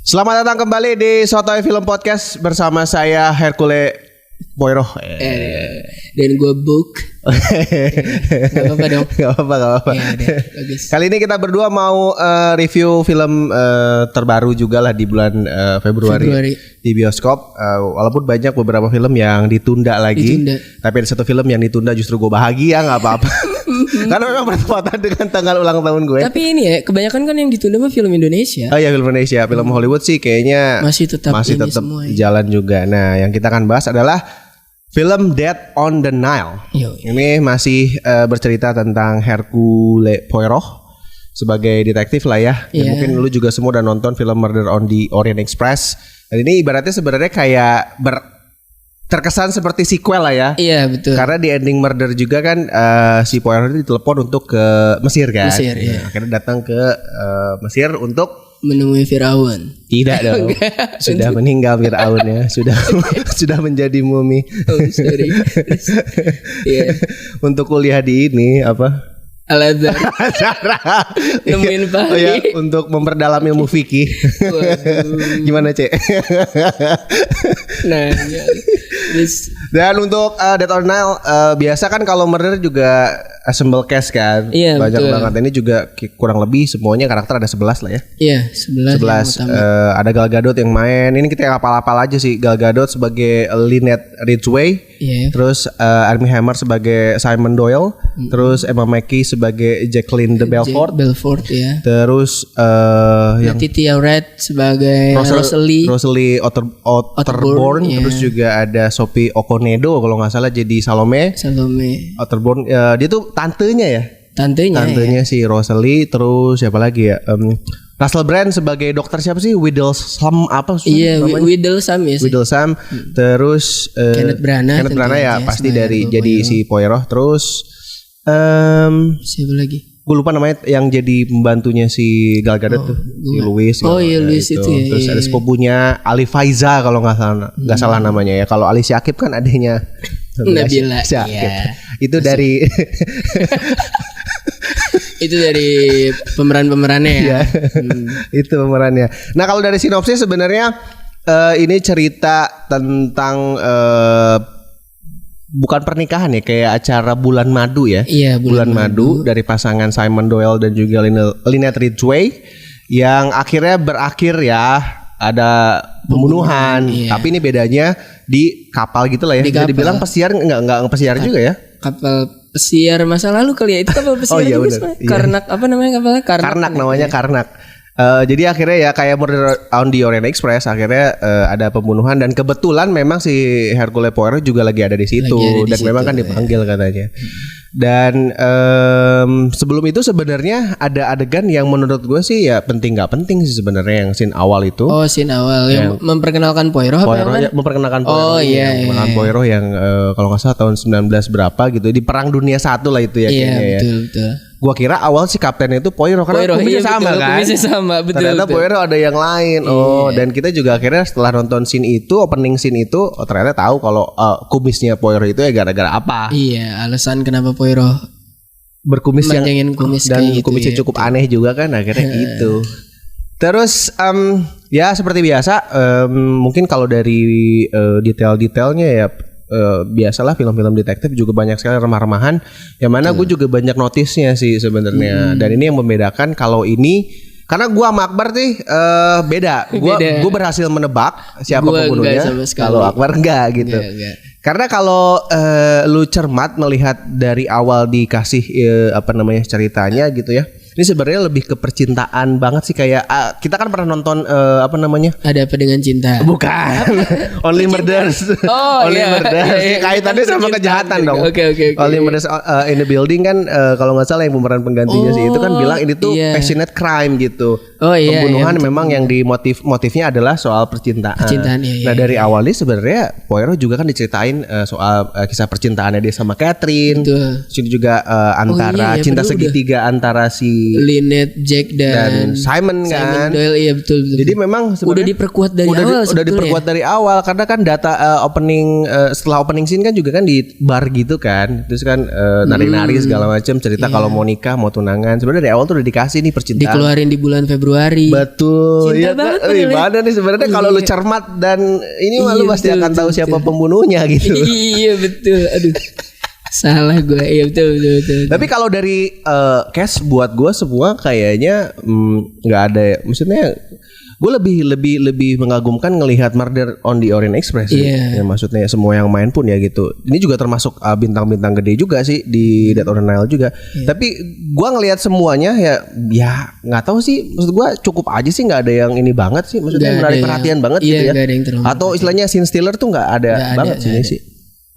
Selamat datang kembali di Sotoy Film Podcast bersama saya Hercule Poirot. Dan gue Book. Gak apa-apa dong. Gak apa-apa. Ya, udah, bagus. Kali ini kita berdua mau review film terbaru juga lah di bulan Februari di bioskop. Walaupun banyak beberapa film yang ditunda lagi. Tapi ada satu film yang ditunda justru gue bahagia, gak apa-apa. Karena memang bertepatan dengan tanggal ulang tahun gue. Tapi ini ya, kebanyakan kan yang ditunda mah film Indonesia. Oh iya, film Indonesia. Film Hollywood sih kayaknya masih tetap semua, ya. Jalan juga. Nah, yang kita akan bahas adalah film Death on the Nile. Ini masih bercerita tentang Hercule Poirot sebagai detektif lah ya. Dan mungkin lu juga semua udah nonton film Murder on the Orient Express. Dan ini ibaratnya sebenarnya kayak terkesan seperti sequel lah ya. Iya betul. Karena di ending Murder juga kan si Poirot itu ditelepon untuk ke Mesir kan. Mesir, iya. Akhirnya datang ke Mesir untuk menemui Firaun. Tidak dong. Sudah meninggal Firaun ya. Sudah menjadi mumi. Oh sorry. Iya. Untuk kuliah di ini apa? Al-Azhar. Nemuin Fahri. Oh ya, untuk memperdalam ilmu fikih. Gimana, Cek? Nah, ya. Dan untuk Death on the Nile biasa kan kalau murder juga assemble cast kan. Iya, banyak betul. banget. Ini juga kurang lebih semuanya karakter ada 11 lah ya. Iya, 11. Ada Gal Gadot yang main. Ini kita hafal-hafal aja sih. Gal Gadot sebagai Lynette Ridgway. Iya. Terus Armie Hammer sebagai Simon Doyle. Terus Emma Mackey sebagai Jacqueline de Belfort. Ya. Terus yang Letitia Wright sebagai Rosalie Otterborn. Iya. Terus juga ada Sophie Okonedo kalau nggak salah jadi Salome Otterborn. Dia tuh tantenya ya. Si Rosalie. Terus siapa lagi ya? Russell Brand sebagai dokter siapa sih? Whittlesam apa sih? Iya, Whittlesam ya sih. Whittlesam. Terus Kenneth Branagh ya pasti dari jadi si Poirot. Terus siapa lagi? Gue lupa namanya yang jadi pembantunya si Gal Gadot tuh, si Louis. Iya Louis itu ya. Terus ada sepupunya Ali Faiza kalau nggak salah namanya ya. Kalau Ali Syakib kan adanya Nabila. Syakib. Itu dari itu dari pemerannya ya. Itu pemerannya. Nah kalau dari sinopsis sebenarnya ini cerita tentang bukan pernikahan ya, kayak acara bulan madu ya. Iya, bulan madu dari pasangan Simon Doyle dan juga Lynette Ridgway yang akhirnya berakhir ya ada pembunuhan. Iya. Tapi ini bedanya di kapal gitu lah ya. Bisa dibilang pesiar enggak pesiar juga ya. Kapal pesiar masa lalu kali ya. Itu kapal pesiar juga. Karnak apa namanya kapalnya? Karnak namanya. Karnak. Jadi akhirnya ya kayak Murder on the Orient Express akhirnya ada pembunuhan dan kebetulan memang si Hercule Poirot juga lagi ada di situ dan memang kan dipanggil katanya. Dan sebelum itu sebenarnya ada adegan yang menurut gue sih ya penting nggak penting sih sebenarnya yang scene awal itu. Oh scene awal yang memperkenalkan Poirot ya, memperkenalkan Poirot. Memperkenalkan Poirot yang kalau nggak salah tahun 19 berapa gitu di Perang Dunia 1 lah itu ya kayaknya ya. Betul. Gua kira awal si kaptennya itu Poirot karena kumisnya sama kan. Kumisnya sama, betul. Ternyata Poirot ada yang lain. Dan kita juga akhirnya setelah nonton scene itu, opening scene itu, ternyata tahu kalau kumisnya Poirot itu ya gara-gara apa. Iya, alasan kenapa Poirot berkumis yang kumis dan gitu kumisnya ya. cukup aneh juga kan akhirnya gitu. Terus ya seperti biasa mungkin kalau dari detail-detailnya ya biasalah film-film detektif juga banyak sekali remah-remahan yang mana gue juga banyak notisnya sih sebenarnya. Dan ini yang membedakan kalau ini karena gue sama Akbar sih beda. Gue berhasil menebak siapa pembunuhnya. Kalau Akbar enggak gitu. Enggak. Karena kalau lu cermat melihat dari awal dikasih ceritanya gitu ya. Ini sebenarnya lebih ke percintaan banget sih kayak kita kan pernah nonton Ada apa dengan cinta? Bukan. Only Murders. Only Murders. Kaitannya sama kejahatan dong. Oke. Only Murders in the Building kan kalau nggak salah yang pemeran penggantinya sih itu kan bilang ini tuh passionate crime gitu. Pembunuhan memang yang motifnya adalah soal percintaan. Nah dari awalnya sebenarnya Poirot juga kan diceritain soal kisah percintaannya dia sama Catherine. Sini juga antara cinta segitiga antara si Lynette, Jack dan Simon kan. Doyle, iya betul. Jadi memang udah diperkuat dari awal. Udah diperkuat dari awal karena kan data opening setelah opening scene kan juga kan di bar gitu kan. Terus kan nari-nari segala macam cerita kalau mau nikah, mau tunangan. Sebenarnya dari awal tuh udah dikasih nih percintaan. Dikeluarin di bulan Februari. Betul. Cinta banget gimana nih sebenarnya kalau lu cermat dan ini lu pasti akan tahu siapa pembunuhnya gitu. Iya betul. Aduh. Salah gue. Iya betul. Tapi kalau dari cast buat gue semua kayaknya nggak ada ya. Maksudnya gue lebih mengagumkan ngelihat Murder on the Orient Express. Ya, maksudnya semua yang main pun ya gitu. Ini juga termasuk bintang-bintang gede juga sih di Dead on the Nile juga. Tapi gue ngelihat semuanya ya nggak tahu sih. Maksud gue cukup aja sih, nggak ada yang ini banget sih. Maksudnya menarik perhatian banget gitu ya. Atau istilahnya scene stealer tuh nggak ada banget sih.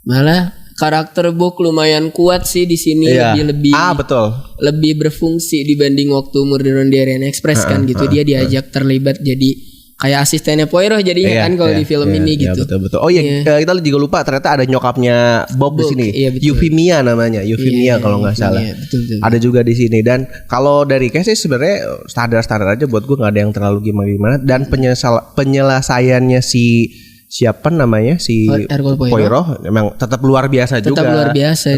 Malah karakter Bok lumayan kuat sih di sini, lebih betul. Lebih berfungsi dibanding waktu Murder on the Orient Express kan gitu. Dia diajak terlibat jadi kayak asistennya Poirot jadinya kan kalau di film ini gitu. Betul. Oh iya, kita juga lupa ternyata ada nyokapnya Bob di sini. Euphemia namanya, Euphemia kalau nggak salah. Betul. Ada juga di sini dan kalau dari case sebenarnya standar aja buat gue, nggak ada yang terlalu gimana dan penyelesaiannya siapa namanya si Poirot memang tetap luar biasa juga. Luar biasa.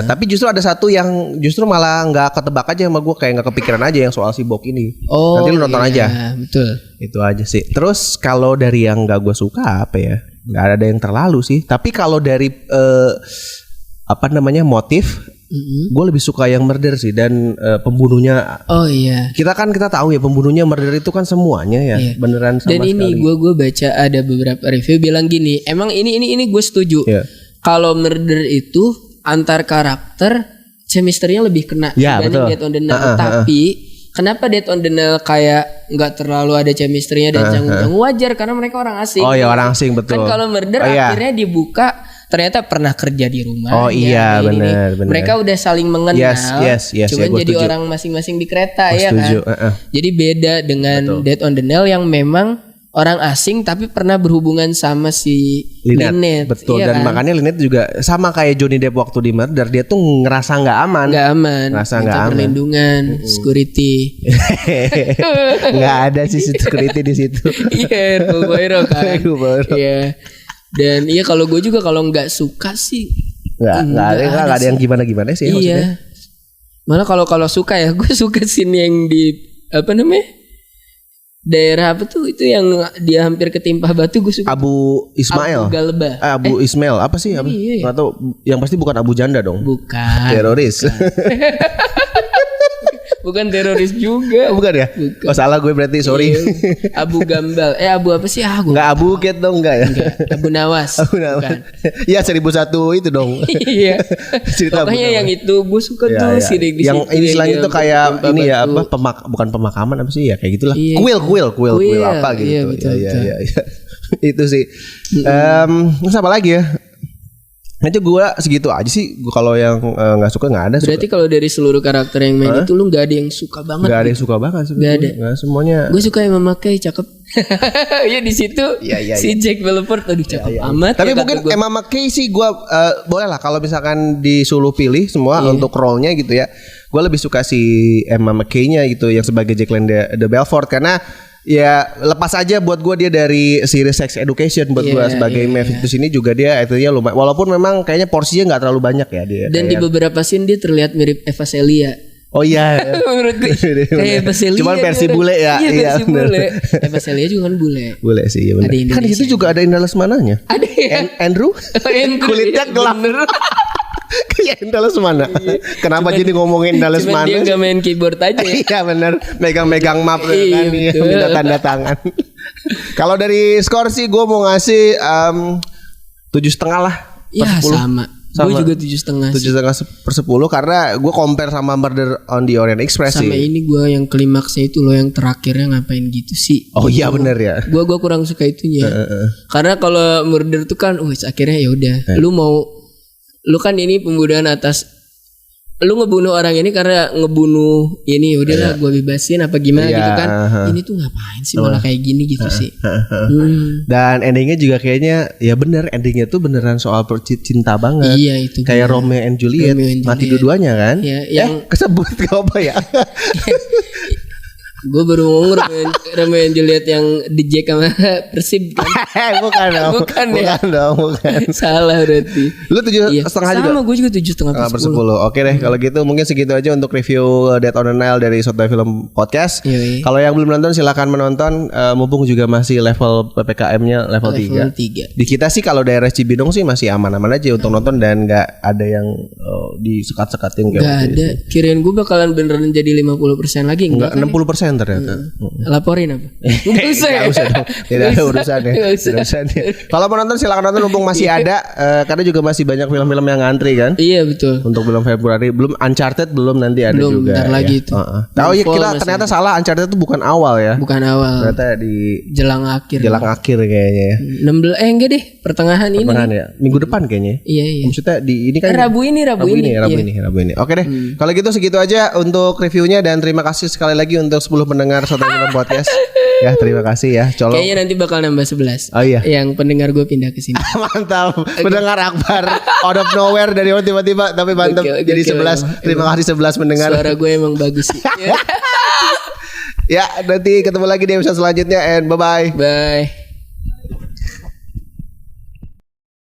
Tapi justru ada satu yang justru malah nggak ketebak aja sama gue, kayak nggak kepikiran aja yang soal si Bok ini. Nanti lu nonton aja. Betul. Itu aja sih. Terus kalau dari yang nggak gue suka apa ya? Nggak ada yang terlalu sih. Tapi kalau dari motif, gue lebih suka yang murder sih dan pembunuhnya. Oh iya. Kita tahu ya pembunuhnya murder itu kan semuanya ya, beneran sama dan ini sekali. gue baca ada beberapa review bilang gini, emang ini gue setuju. Kalau murder itu antar karakter chemistry-nya lebih kena dibanding Dead on the Nile. Tapi kenapa Dead on the Nile kayak nggak terlalu ada chemistry-nya dan canggung-canggung, wajar karena mereka orang asing. Oh iya, orang asing betul. Kan kalau murder akhirnya dibuka ternyata pernah kerja di rumah. Oh iya, benar. Mereka udah saling mengenal. Yes, cuman jadi setuju. orang masing-masing di kereta ya kan. Jadi beda dengan Dead on the Nile yang memang orang asing tapi pernah berhubungan sama si Lynette. Betul, dan kan? Makanya Lynette juga sama kayak Johnny Depp waktu di Murder, dia tuh ngerasa nggak aman. Ngerasa nggak aman. Perlindungan, security. Nggak ada sih security di situ. Iya, Poirot kan. Iya. Dan kalau gue juga kalau nggak suka sih nggak ada yang gimana sih. Iya. Malah kalau suka ya, gue suka scene yang di daerah apa tuh itu yang dia hampir ketimpa batu, gue suka. Abu Ismail. Abu Galba. Abu Ismail apa sih? Nggak tahu. Yang pasti bukan Abu Janda dong. Bukan. Teroris. Bukan teroris juga. Bukan ya? Bukan. Oh salah gue berarti, sorry. Abu Gambal. Abu apa sih? Nggak Abu Get dong, enggak ya? Enggak. Abu Nawas. Bukan. Ya 1001 itu dong. Iya. Pokoknya yang itu gue suka tuh sirik di yang situ. Yang istilahnya itu kayak ini ya apa bukan pemakaman apa sih ya kayak gitulah. Kuil apa gitu. Iya. Itu sih. Terus apa lagi ya? Itu gue segitu aja sih. Gue kalau yang nggak suka nggak ada. Berarti kalau dari seluruh karakter yang main itu lu nggak ada yang suka banget? Nggak ada yang suka banget. Nggak ada. Nggak semuanya. Gue suka yang memakai cakep. Ya di situ si Jack Belfort tadi cakep amat. Tapi mungkin Emma McKay sih gue boleh lah kalau misalkan disuruh pilih semua untuk role-nya gitu ya. Gue lebih suka si Emma McKay-nya gitu yang sebagai Jacqueline de Belfort karena ya lepas aja buat gue dia dari series Sex Education buat gue sebagai Maeve itu sini juga dia itunya lumayan, walaupun memang kayaknya porsinya nggak terlalu banyak ya dia. Dan di beberapa scene dia terlihat mirip Eva Celia. Oh iya. Menurut gue kayak Eva Celia. Cuman versi bule ya. Iya versi bule. Eva Celia juga kan bule. Bule sih ya benar. Kan di situ juga ada Indra Lesmananya. Ada ya. Andrew. Kulitnya gelap. Kayak Indra Lesmana. Kenapa jadi ngomongin Indra Lesmana? Cuma dia gak main keyboard aja. Iya benar. Megang-megang map kan, minta tanda tangan. Kalau dari skor sih gue mau ngasih 7,5 lah. Ya sama. Gue juga 7,5. 7,5/10 karena gue compare sama Murder on the Orient Express sama sih. Ini gue yang klimaksnya itu loh, yang terakhirnya ngapain gitu sih. Oh iya benar ya. Gue kurang suka itunya. Karena kalau Murder tuh kan akhirnya ya udah. Lu kan ini pembunuhan atas lu ngebunuh orang ini karena ngebunuh ini udahlah gue bebasin apa gimana gitu kan. Ini tuh ngapain sih malah kayak gini gitu sih. Dan endingnya juga kayaknya ya bener, endingnya tuh beneran soal cinta banget. Iya itu. Kayak Romeo and Juliet, mati dua-duanya kan. Ya, yang kesebut gak apa ya. Gue baru ngomong Romeo and Juliet yang di Jack sama Persib kan. Bukan dong. Salah berarti. Lu 7,5 juga? Sama gue juga 7,5/10. Oke deh, kalau gitu mungkin segitu aja untuk review Dead on the Nile dari Sotoy Film Podcast. Kalau yang belum nonton silakan menonton, mumpung juga masih level PPKM-nya level 3. Di kita sih kalau daerah Cibinong sih masih aman-aman aja untuk nonton dan gak ada yang disekat-sekatin kayak gak ada. Kirain gue bakalan beneran jadi 50% lagi. Enggak, 60% ternyata. Laporin apa? Gak usah dong. Tidak ada urusannya. Kalau mau nonton silakan nonton mumpung masih ada, karena juga masih banyak film-film yang ngantri kan. Iya betul. Untuk bulan Februari belum Uncharted belum nanti ada belum, juga. Bentar lagi itu. Tahu ya kita ternyata salah, Uncharted itu bukan awal ya. Bukan awal. Ternyata di jelang akhir kayaknya ya. 16 enggak deh, pertengahan ini. Ya. Minggu depan kayaknya. Iya. Maksudnya di ini kan Rabu ini. Oke deh. Kalau gitu segitu aja untuk reviewnya dan terima kasih sekali lagi untuk 10 pendengar Sotoy Film Podcast. Ya, terima kasih ya. Colong. Kayaknya nanti bakal nambah 11. Oh iya. Yang pendengar gue pindah ke sini. Mantap. Pendengar Akbar out of nowhere dari tiba-tiba tapi mantap jadi 11. Terima kasih 11 pendengar. Suara gue emang bagus sih. Ya, nanti ketemu lagi di episode selanjutnya and bye-bye. Bye.